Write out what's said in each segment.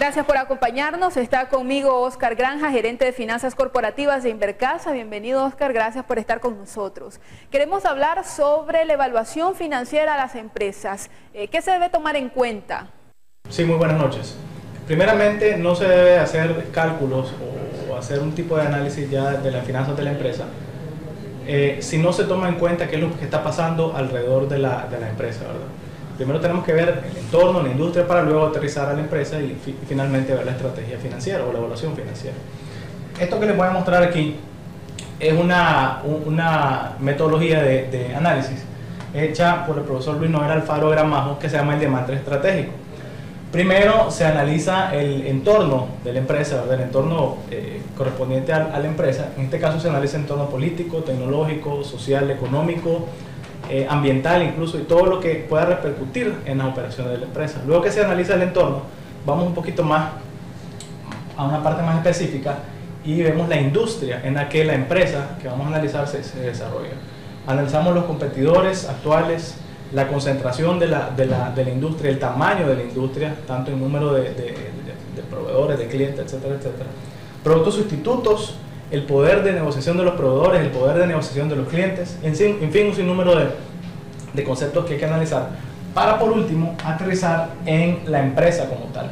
Gracias por acompañarnos. Está conmigo Oscar Granja, gerente de finanzas corporativas de Invercasa. Bienvenido, Oscar. Gracias por estar con nosotros. Queremos hablar sobre la evaluación financiera a las empresas. ¿Qué se debe tomar en cuenta? Sí, muy buenas noches. Primeramente, no se debe hacer cálculos o hacer un tipo de análisis ya de las finanzas de la empresa si no se toma en cuenta qué es lo que está pasando alrededor de la empresa, ¿verdad? Primero tenemos que ver el entorno, la industria, para luego aterrizar a la empresa y finalmente ver la estrategia financiera o la evaluación financiera. Esto que les voy a mostrar aquí es una metodología de análisis hecha por el profesor Luis Noel Alfaro Gramajo, que se llama el diamante estratégico. Primero se analiza el entorno de la empresa, ¿verdad? El entorno correspondiente a la empresa. En este caso se analiza el entorno político, tecnológico, social, económico, ambiental incluso, y todo lo que pueda repercutir en las operaciones de la empresa. Luego que se analiza el entorno, vamos un poquito más a una parte más específica y vemos la industria en la que la empresa que vamos a analizar se desarrolla. Analizamos los competidores actuales, la concentración de la industria, el tamaño de la industria, tanto en número de proveedores, de clientes, etcétera, etcétera. Productos sustitutos, el poder de negociación de los proveedores, el poder de negociación de los clientes, en fin, un sinnúmero de conceptos que hay que analizar para, por último, aterrizar en la empresa como tal.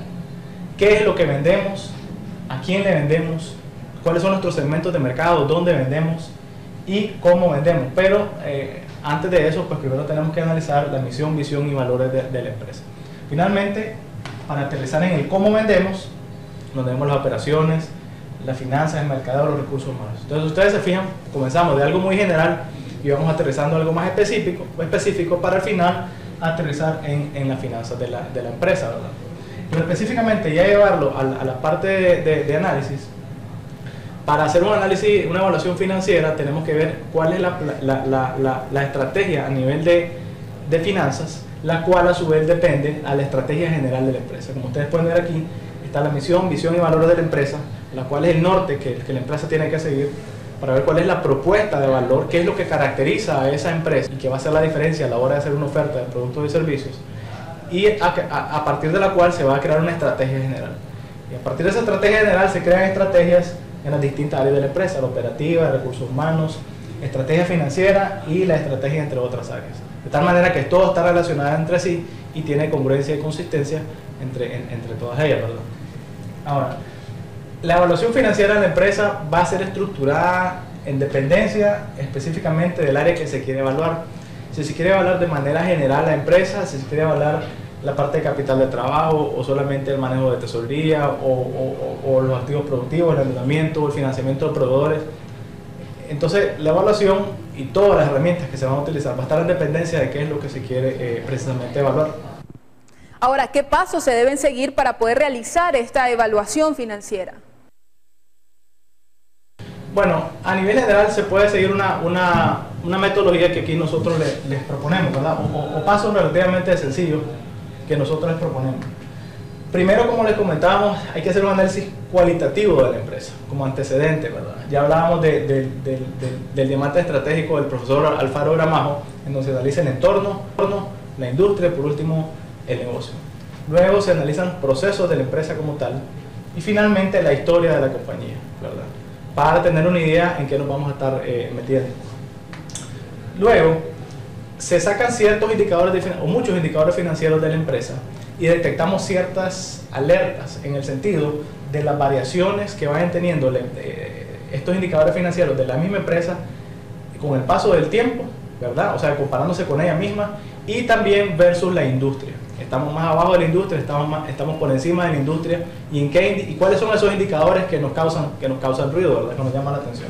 ¿Qué es lo que vendemos? ¿A quién le vendemos? ¿Cuáles son nuestros segmentos de mercado? ¿Dónde vendemos? ¿Y cómo vendemos? Pero antes de eso, pues primero tenemos que analizar la misión, visión y valores de la empresa. Finalmente, para aterrizar en el cómo vendemos, donde vemos las operaciones, las finanzas, el mercado, los recursos humanos. Entonces ustedes se fijan, comenzamos de algo muy general y vamos aterrizando algo más específico para al final aterrizar en las finanzas de la empresa, ¿verdad? Pero específicamente ya llevarlo a la parte de análisis. Para hacer un análisis, una evaluación financiera, tenemos que ver cuál es la estrategia a nivel de finanzas, la cual a su vez depende a la estrategia general de la empresa. Como ustedes pueden ver aquí, está la misión, visión y valores de la empresa, la cual es el norte que la empresa tiene que seguir para ver cuál es la propuesta de valor, qué es lo que caracteriza a esa empresa y qué va a hacer la diferencia a la hora de hacer una oferta de productos y servicios, y a partir de la cual se va a crear una estrategia general. Y a partir de esa estrategia general se crean estrategias en las distintas áreas de la empresa, la operativa, de recursos humanos, estrategia financiera y la estrategia entre otras áreas. De tal manera que todo está relacionado entre sí y tiene congruencia y consistencia entre todas ellas, ¿verdad? Ahora, la evaluación financiera de la empresa va a ser estructurada en dependencia específicamente del área que se quiere evaluar. Si se quiere evaluar de manera general la empresa, si se quiere evaluar la parte de capital de trabajo o solamente el manejo de tesorería o los activos productivos, el endeudamiento o el financiamiento de proveedores. Entonces la evaluación y todas las herramientas que se van a utilizar va a estar en dependencia de qué es lo que se quiere precisamente evaluar. Ahora, ¿qué pasos se deben seguir para poder realizar esta evaluación financiera? Bueno, a nivel general se puede seguir una metodología que aquí nosotros les proponemos, ¿verdad? O pasos relativamente sencillos que nosotros les proponemos. Primero, como les comentábamos, hay que hacer un análisis cualitativo de la empresa, como antecedente, ¿verdad? Ya hablábamos del diamante estratégico del profesor Alfaro Gramajo, en donde se analiza el entorno, la industria, por último, el negocio. Luego se analizan los procesos de la empresa como tal y finalmente la historia de la compañía, ¿verdad? Para tener una idea en qué nos vamos a estar metiendo. Luego se sacan ciertos indicadores o muchos indicadores financieros de la empresa y detectamos ciertas alertas en el sentido de las variaciones que vayan teniendo estos indicadores financieros de la misma empresa con el paso del tiempo, ¿verdad? O sea, comparándose con ella misma y también versus la industria. Estamos más abajo de la industria, estamos por encima de la industria y cuáles son esos indicadores que nos causan ruido, ¿verdad? Que nos llaman la atención.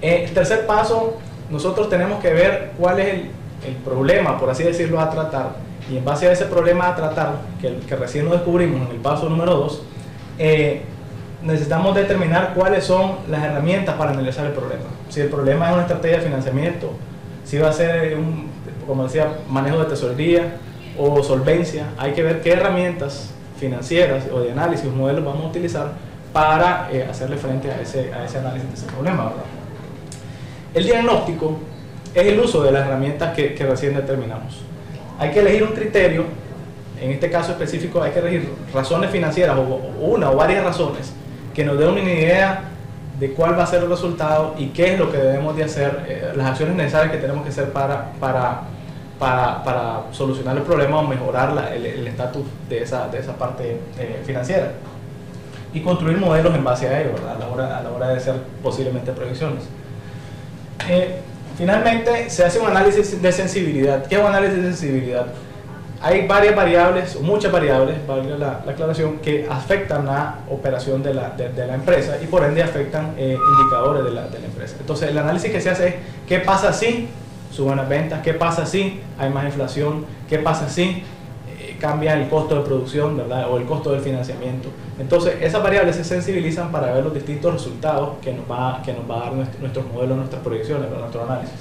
El tercer paso, nosotros tenemos que ver cuál es el problema, por así decirlo, a tratar, y en base a ese problema a tratar, que recién lo descubrimos en el paso número 2, necesitamos determinar cuáles son las herramientas para analizar el problema. Si el problema es una estrategia de financiamiento, si va a ser como decía, manejo de tesorería o solvencia, hay que ver qué herramientas financieras o de análisis o modelos vamos a utilizar para hacerle frente a ese análisis de ese problema, ¿verdad? El diagnóstico es el uso de las herramientas que recién determinamos. Hay que elegir un criterio En este caso específico hay que elegir razones financieras o una o varias razones que nos den una idea de cuál va a ser el resultado y qué es lo que debemos de hacer, las acciones necesarias que tenemos que hacer para solucionar el problema o mejorar el estatus de esa parte financiera. Y construir modelos en base a ello, ¿verdad? A la hora de hacer posiblemente proyecciones. Finalmente, se hace un análisis de sensibilidad. ¿Qué es un análisis de sensibilidad? Hay varias variables, o muchas variables, valga la aclaración, que afectan la operación de la empresa y por ende afectan indicadores de la empresa. Entonces, el análisis que se hace es qué pasa si suben las ventas, qué pasa si hay más inflación, qué pasa si cambia el costo de producción, ¿verdad? O el costo del financiamiento. Entonces, esas variables se sensibilizan para ver los distintos resultados que nos va a dar nuestros modelos, nuestras proyecciones, nuestro análisis.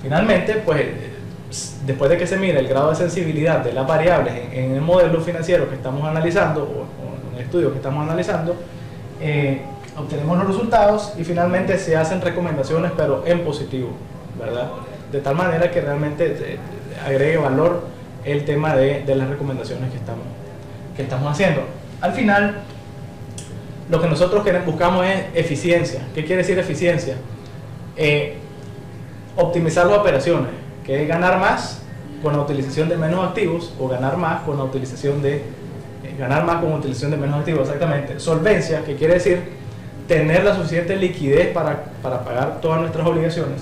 Finalmente, pues, después de que se mire el grado de sensibilidad de las variables en el modelo financiero que estamos analizando o en el estudio que estamos analizando, obtenemos los resultados y finalmente se hacen recomendaciones, pero en positivo, ¿verdad? De tal manera que realmente agregue valor el tema de las recomendaciones que estamos haciendo. Al final, lo que nosotros buscamos es eficiencia. ¿Qué quiere decir eficiencia? Optimizar las operaciones, que es ganar más con la utilización de menos activos o ganar más con la utilización de menos activos, exactamente. Solvencia, que quiere decir tener la suficiente liquidez para pagar todas nuestras obligaciones.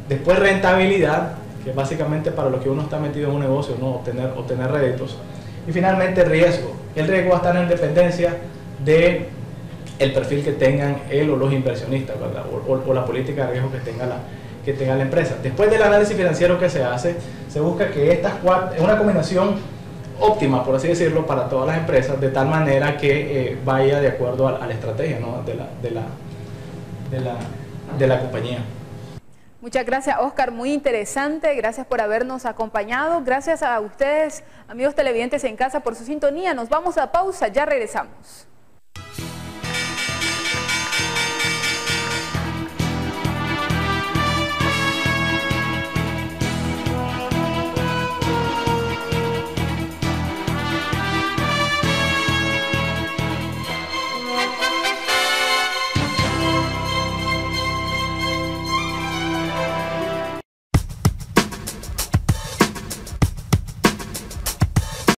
Después rentabilidad, que es básicamente para lo que uno está metido en un negocio, ¿no? obtener réditos. Y finalmente riesgo. El riesgo va a estar en dependencia de el perfil que tengan él o los inversionistas, ¿verdad? O la política de riesgo que tenga la empresa. Después del análisis financiero que se hace, se busca que estas cuatro, es una combinación óptima, por así decirlo, para todas las empresas, de tal manera que vaya de acuerdo a la estrategia, ¿no? de la compañía. Muchas gracias, Oscar, muy interesante, gracias por habernos acompañado, gracias a ustedes, amigos televidentes en casa, por su sintonía. Nos vamos a pausa, ya regresamos.